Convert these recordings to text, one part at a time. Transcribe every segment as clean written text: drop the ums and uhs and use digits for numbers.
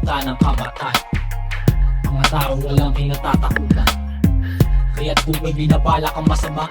pinagdaan ng kabataan. Mga taong walang kinatatakutan, kaya't kung may binabala kang masama,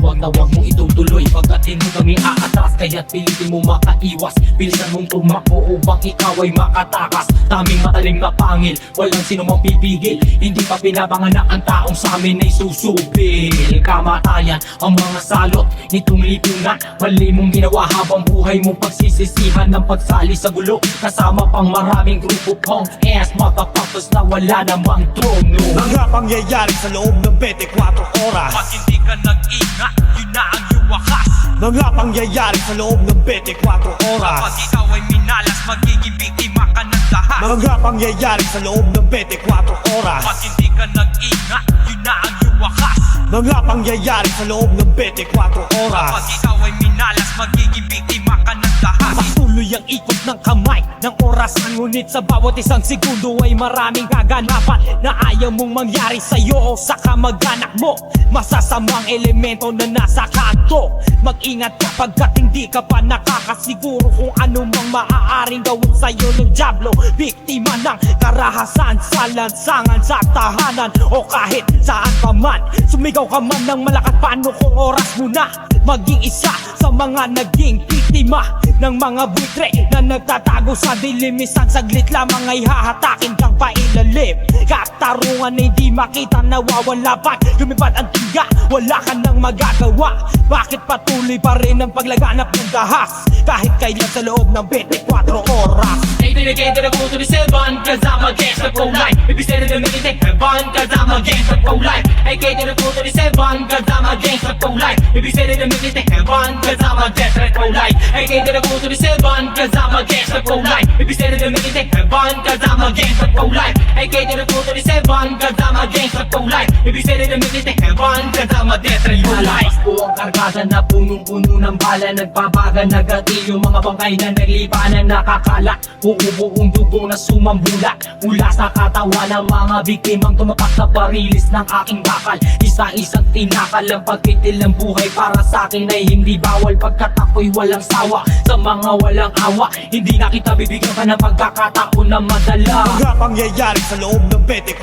huwag na huwag mong itutuloy, pagkat hindi kami aatras. Kaya't pilitin mo makaiwas, bilisan mong tumakbo upang ikaw ay makatakas. Taming matalim na pangil, walang sino mang pipigil. Hindi pa pinapanganak ang taong sa amin ay susubil. Kamatayan ang mga salot nitong lipunan, mali mong ginawa habang buhay mong pagsisisihan ng pagsali sa gulo. Kasama pang maraming grupo punk ass motherfuckers na wala namang trono. Mga pangyayari sa loob ng 24 oras, pag hindi ka nag-ingat, yun na ang iyong wakas. mga pangyayari sa loob ng 24 oras, Kapag ikaw ay minalas, magiging biktima ka ng lahat. mga pangyayari sa loob ng 24 oras, Pag hindi ka nag-ingat, yun na ang iyong wakas. mga pangyayari sa loob ng 24 oras. Kapag ikaw ay minalas, magiging biktima ka ng lahat. Patuloy ang ikot ng kamay ng orasan, ngunit sa bawat isang segundo ay maraming kaganapan na ayaw mong mangyari sa'yo o sa kamag-anak mo. Masasamang elemento na nasa kanto. Mag-ingat kapagkat hindi ka pa nakakasiguro kung ano mang maaaring gawin sa'yo ng dyablo. Biktima ng karahasan sa lansangan, sa tahanan o kahit saan pa man. Sumigaw ka man ng malakas, paano kung oras mo na maging isa sa mga naging biktima ng mga buitre na nagtatago sa dilim. Isang saglit lamang ay hahatakin kang pailalim. Katarungan na hindi makita, nawawala pa, lumipad ang tiga, wala ka nang magagawa. Bakit patuloy pa rin ang paglaganap ng dahas kahit kailan sa loob ng 24 oras? Hey, dedicated to go to the seven, cause I'm against the pro-life. If you say that the minute take heaven, cause I'm against the pro-life. Hey, dedicated to go to the seven, cause I'm against the pro-life. If you say that the minute take heaven, cause I'm against the pro-life. Hey, dedicated to go to the seven, cause I'm against the pro-life. If you say that the minute take heaven, cause I'm against the pro-life. Hey, dedicated to go to the seven, cause I'm against the pro-life. If you say that the minute take heaven, cause I'm against the pro-life. Ko ang kargada na punong-puno ng bala, nagbabaga, nagatilyo, mga bangkay na naglipanan, nakakala. Buong dugo na sumambula mula sa katawan ng mga biktimang tumapak sa barilis ng aking bakal. Isa-isang tinakal ang pagkitil ng buhay para sa akin ay hindi bawal, pagkat ako'y walang sawa sa mga walang awa. Hindi na kita bibigyan pa ng pagkakataon na madala. Mga pangyayari sa loob ng 24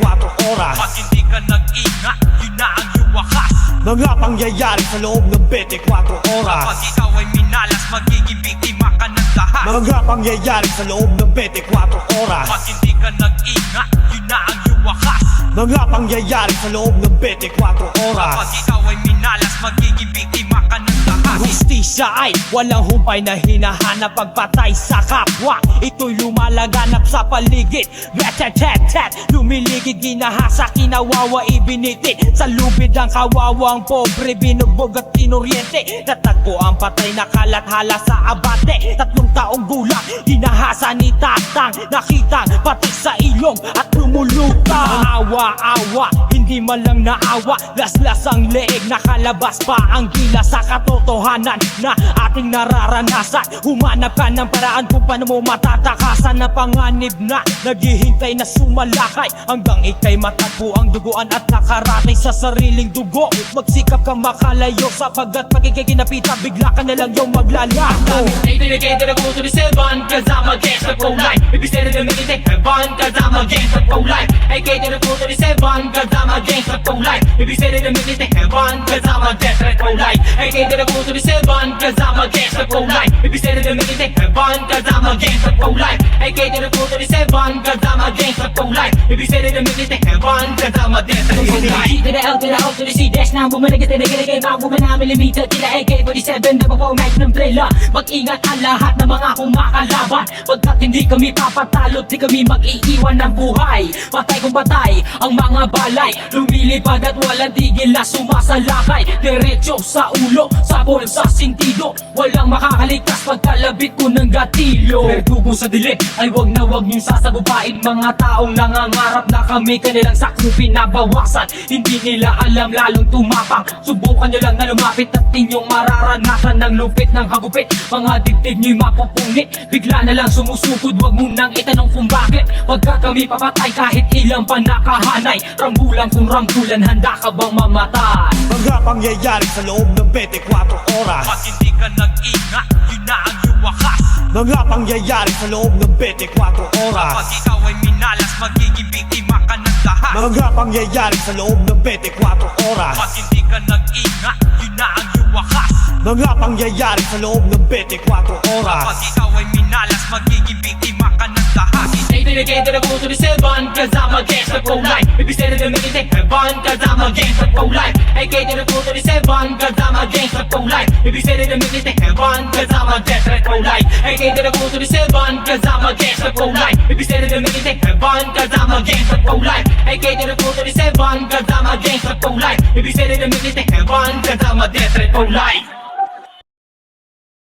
oras, Pag hindi ka nag-ingat, yun na ang iyong wakas. mga pangyayari sa loob ng 24 oras, Kapag ikaw ay minalas, magiging biktima ka ng lahat. mga pangyayari sa loob ng 24 oras, Pag hindi ka nag-ingat, yun na ang iyong wakas. mga pangyayari sa loob ng 24 oras, Kapag ikaw ay minalas, magiging biktima ka ng lahat. Hustisya ay walang humpay na hinahanap, pagpatay sa kapwa. Ito'y lumalaganap sa paligid, rat-tat-tat-tat, lumiligid, ginahasa, kinawawa, ibinitin sa lubid ang kawawang pobre, binugbog at inuryente. Natagpo ang patay na kalathala sa abate, 3 taong gulang, ginahasa ni tatang, nakitang pati sa ilong at lumulutang. Awa-awa, hindi man lang naawa, laslas ang leeg, nakalabas pa ang gila sa katotohanan na ating nararanasan. Humanap ka ng paraan kung paano mo matatakasan na panganib na naghihintay na sumalakay, hanggang ikay matagpo ang duguan at nakaratay sa sariling dugo. Magsikap kang makalayo sapagkat pagkikinapitan, bigla ka na lang yung maglalako. Hey, dedicated to go to the seven, cause I'm against the pro-life. If you say that the minute take heaven, cause I'm against the pro-life. Hey, dedicated to go to the seven, cause I'm against the pro-life. If you say that the minute take heaven, cause I'm against the pro-life. Hey, dedicated to go to the seven, cause I'm against the pro-life. If you say that the minute take heaven, cause I'm against the pro-life. Hey, dedicated to go to the seven, cause I'm against the pro-life. If you say that the minute take heaven, cause I'm against the pro-life. G to the L to the O to the C dash na bumalik at tinagilagay, mabuman namin limita tila AK-47 na pag-format ng trailer. Mag-ingat ang lahat ng mga kumakalaban, pagkat hindi kami papatalo, di kami mag-iiwan ng buhay. Patay kung patay ang mga balay, lumilipad at walang tigil na sumasalakay. Diretso sa ulo, sabon sa sintido, walang makakaligtas pagkalabit ko ng gatilyo. Verdugo sa dilim ay wag na wag niyong sasagupain, mga taong nangangarap na kami kanilang sakupin na bawasan. Hindi nila alam, lalong tumapang. Subukan nyo lang na lumapit at inyong mararanasan ng lupit ng hagupit. Mga dibdib nyo'y mapupungit, bigla na lang sumusugod, wag munang itanong kung bakit. Pagka kami papatay kahit ilang pa nakahanay, rambulan kung rambulan, handa ka bang mamatay? mga pangyayari sa loob ng 24 oras, Pag hindi ka nag-ingat, yun na ang iyong wakas. Mga pangyayari sa loob ng 24 Kapag oras. ikaw ay minalas, magiging biktima ka ng lahat. Mga pangyayari sa loob ng 24 oras. Pag hindi ka nag-ingat, yun na ang iyong wakas. Mga pangyayari sa loob ng 24 Kapag oras. ikaw ay minalas, magiging biktima ka ng lahat. Ain't dedicated to go to the seven, cause I'm against the pro-life. If you say that the minute they heaven, cause I'm against the pro-life. Ain't catered to go to the seven, cause I'm against the pro-life. If you say that the minute they heaven, cause I'm against the pro-life. Ain't catered to go to the seven, cause I'm against the pro-life. If you say that the minute they heaven, cause I'm against the pro-life. Ain't catered to go to the seven, cause I'm against the pro-life. If you say that the minute they heaven, cause I'm against the pro-life.